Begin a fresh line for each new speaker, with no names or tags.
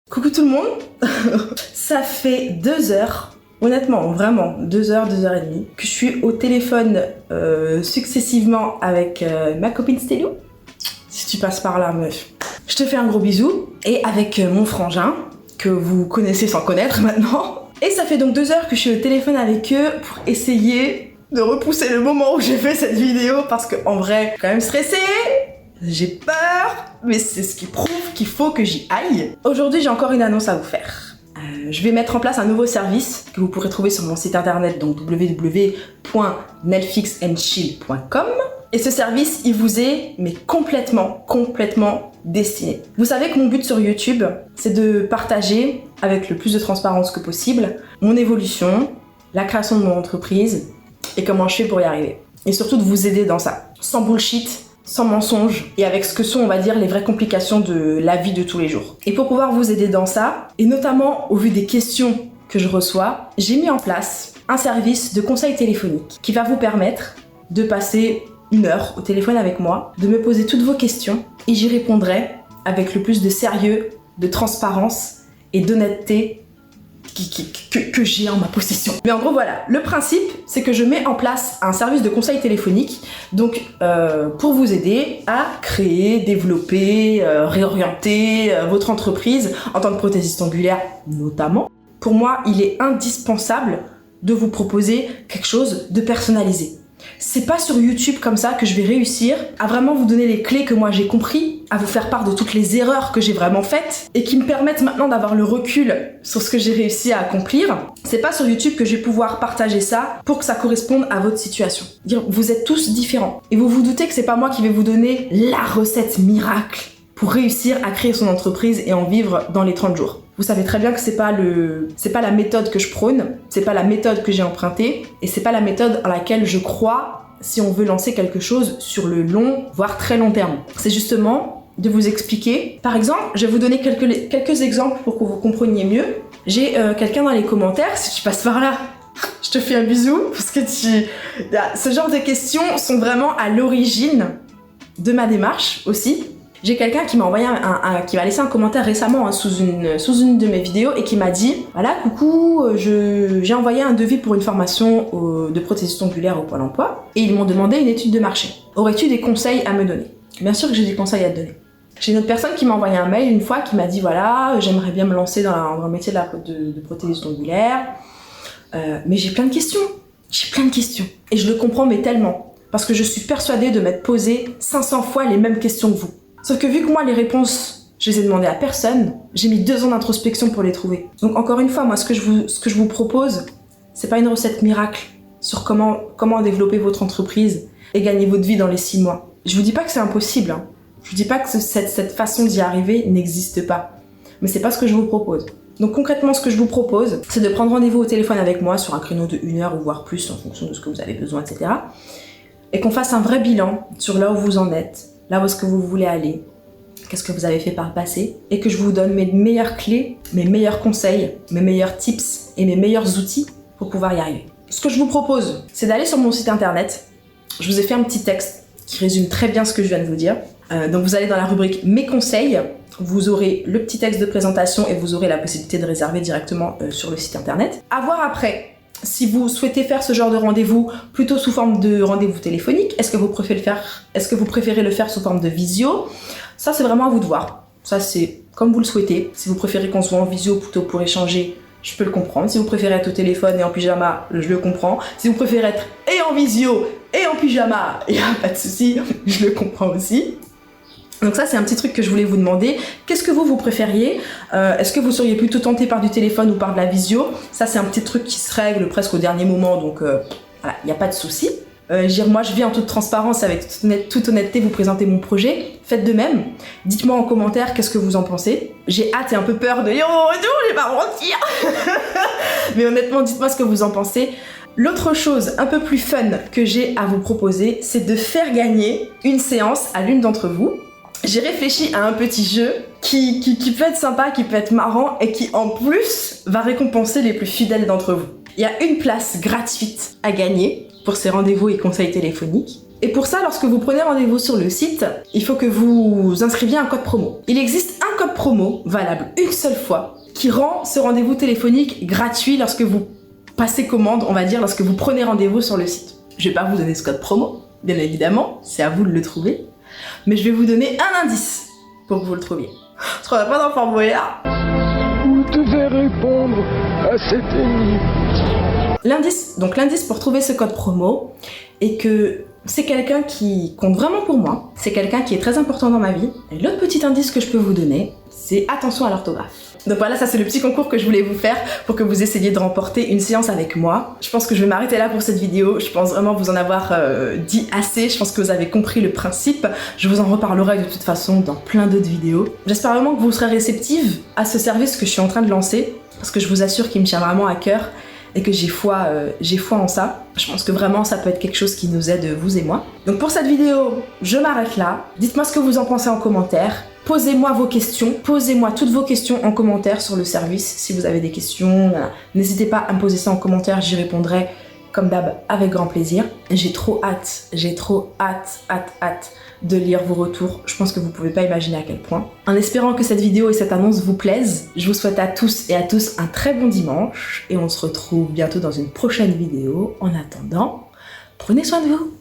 Coucou tout le monde. Ça fait 2 heures, honnêtement, vraiment 2 heures, 2 heures et demie, que je suis au téléphone successivement avec ma copine Stélio. Si tu passes par là, meuf, je te fais un gros bisou. Et avec mon frangin, que vous connaissez sans connaître maintenant. Et ça fait donc 2 heures que je suis au téléphone avec eux pour essayer de repousser le moment où j'ai fait cette vidéo, parce qu'en vrai, je suis quand même stressée. J'ai peur, mais c'est ce qui prouve qu'il faut que j'y aille. Aujourd'hui, j'ai encore une annonce à vous faire. Je vais mettre en place un nouveau service que vous pourrez trouver sur mon site internet, donc www.netflixandchill.com. Et ce service, il vous est mais complètement destiné. Vous savez que mon but sur YouTube, c'est de partager avec le plus de transparence que possible mon évolution, la création de mon entreprise et comment je fais pour y arriver. Et surtout de vous aider dans ça, sans bullshit, sans mensonges et avec ce que sont, on va dire, les vraies complications de la vie de tous les jours. Et pour pouvoir vous aider dans ça, et notamment au vu des questions que je reçois, j'ai mis en place un service de conseil téléphonique qui va vous permettre de passer 1 heure au téléphone avec moi, de me poser toutes vos questions et j'y répondrai avec le plus de sérieux, de transparence et d'honnêteté que j'ai en ma possession. Mais en gros voilà, le principe c'est que je mets en place un service de conseil téléphonique donc pour vous aider à créer, développer, réorienter votre entreprise en tant que prothésiste angulaire notamment. Pour moi, il est indispensable de vous proposer quelque chose de personnalisé. C'est pas sur YouTube comme ça que je vais réussir à vraiment vous donner les clés que moi j'ai compris, à vous faire part de toutes les erreurs que j'ai vraiment faites et qui me permettent maintenant d'avoir le recul sur ce que j'ai réussi à accomplir. C'est pas sur YouTube que je vais pouvoir partager ça pour que ça corresponde à votre situation. Vous êtes tous différents et vous vous doutez que c'est pas moi qui vais vous donner la recette miracle pour réussir à créer son entreprise et en vivre dans les 30 jours. Vous savez très bien que c'est pas la méthode que je prône, c'est pas la méthode que j'ai empruntée et c'est pas la méthode à laquelle je crois si on veut lancer quelque chose sur le long, voire très long terme. C'est justement de vous expliquer. Par exemple, je vais vous donner quelques exemples pour que vous compreniez mieux. J'ai quelqu'un dans les commentaires, si tu passes par là, je te fais un bisou parce que ce genre de questions sont vraiment à l'origine de ma démarche aussi. J'ai quelqu'un qui m'a envoyé qui m'a laissé un commentaire récemment sous une de mes vidéos et qui m'a dit voilà, coucou, j'ai envoyé un devis pour une formation de prothésiste angulaire au Pôle emploi et ils m'ont demandé une étude de marché. Aurais-tu des conseils à me donner? Bien sûr que j'ai des conseils à te donner. J'ai une autre personne qui m'a envoyé un mail une fois qui m'a dit voilà, j'aimerais bien me lancer dans le métier de prothésiste angulaire, mais j'ai plein de questions. Et je le comprends mais tellement, parce que je suis persuadée de m'être posé 500 fois les mêmes questions que vous. Sauf que vu que moi les réponses, je les ai demandées à personne, j'ai mis 2 ans d'introspection pour les trouver. Donc encore une fois, moi ce que je vous propose, c'est pas une recette miracle sur comment développer votre entreprise et gagner votre vie dans les 6 mois. Je vous dis pas que c'est impossible, hein. Je vous dis pas que cette façon d'y arriver n'existe pas. Mais c'est pas ce que je vous propose. Donc concrètement, ce que je vous propose, c'est de prendre rendez-vous au téléphone avec moi sur un créneau de 1 heure ou voire plus en fonction de ce que vous avez besoin, etc. Et qu'on fasse un vrai bilan sur là où vous en êtes, là où est-ce que vous voulez aller, qu'est-ce que vous avez fait par le passé, et que je vous donne mes meilleures clés, mes meilleurs conseils, mes meilleurs tips et mes meilleurs outils pour pouvoir y arriver. Ce que je vous propose, c'est d'aller sur mon site internet. Je vous ai fait un petit texte qui résume très bien ce que je viens de vous dire. Donc vous allez dans la rubrique mes conseils, vous aurez le petit texte de présentation et vous aurez la possibilité de réserver directement sur le site internet. À voir après. Si vous souhaitez faire ce genre de rendez-vous plutôt sous forme de rendez-vous téléphonique, est-ce que vous préférez le faire sous forme de visio? Ça, c'est vraiment à vous de voir. Ça, c'est comme vous le souhaitez. Si vous préférez qu'on soit en visio plutôt pour échanger, je peux le comprendre. Si vous préférez être au téléphone et en pyjama, je le comprends. Si vous préférez être et en visio et en pyjama, il n'y a pas de souci, je le comprends aussi. Donc ça, c'est un petit truc que je voulais vous demander. Qu'est-ce que vous préfériez? Est-ce que vous seriez plutôt tenté par du téléphone ou par de la visio? Ça, c'est un petit truc qui se règle presque au dernier moment, donc voilà, il n'y a pas de souci. Moi, je viens en toute transparence, avec toute honnêteté, vous présenter mon projet. Faites de même. Dites-moi en commentaire qu'est-ce que vous en pensez. J'ai hâte et un peu peur de dire « Oh, non, je vais pas mentir !» Mais honnêtement, dites-moi ce que vous en pensez. L'autre chose un peu plus fun que j'ai à vous proposer, c'est de faire gagner une séance à l'une d'entre vous. J'ai réfléchi à un petit jeu qui peut être sympa, qui peut être marrant et qui en plus va récompenser les plus fidèles d'entre vous. Il y a une place gratuite à gagner pour ces rendez-vous et conseils téléphoniques. Et pour ça, lorsque vous prenez rendez-vous sur le site, il faut que vous inscriviez un code promo. Il existe un code promo valable une seule fois qui rend ce rendez-vous téléphonique gratuit lorsque vous passez commande, on va dire, lorsque vous prenez rendez-vous sur le site. Je vais pas vous donner ce code promo, bien évidemment, c'est à vous de le trouver, mais je vais vous donner un indice pour que vous le trouviez. Parce qu'on n'a pas d'enfant là.
Vous devez répondre à cette énigme.
L'indice pour trouver ce code promo est que c'est quelqu'un qui compte vraiment pour moi, c'est quelqu'un qui est très important dans ma vie. Et l'autre petit indice que je peux vous donner, c'est attention à l'orthographe. Donc voilà, ça c'est le petit concours que je voulais vous faire pour que vous essayiez de remporter une séance avec moi. Je pense que je vais m'arrêter là pour cette vidéo, je pense vraiment vous en avoir dit assez, je pense que vous avez compris le principe. Je vous en reparlerai de toute façon dans plein d'autres vidéos. J'espère vraiment que vous serez réceptive à ce service que je suis en train de lancer, parce que je vous assure qu'il me tient vraiment à cœur et que j'ai foi en ça. Je pense que vraiment ça peut être quelque chose qui nous aide, vous et moi. Donc pour cette vidéo, je m'arrête là. Dites-moi ce que vous en pensez en commentaire. Posez-moi vos questions, posez-moi toutes vos questions en commentaire sur le service. Si vous avez des questions, n'hésitez pas à me poser ça en commentaire, j'y répondrai comme d'hab avec grand plaisir. J'ai trop hâte de lire vos retours. Je pense que vous pouvez pas imaginer à quel point. En espérant que cette vidéo et cette annonce vous plaisent, je vous souhaite à tous et à tous un très bon dimanche et on se retrouve bientôt dans une prochaine vidéo. En attendant, prenez soin de vous.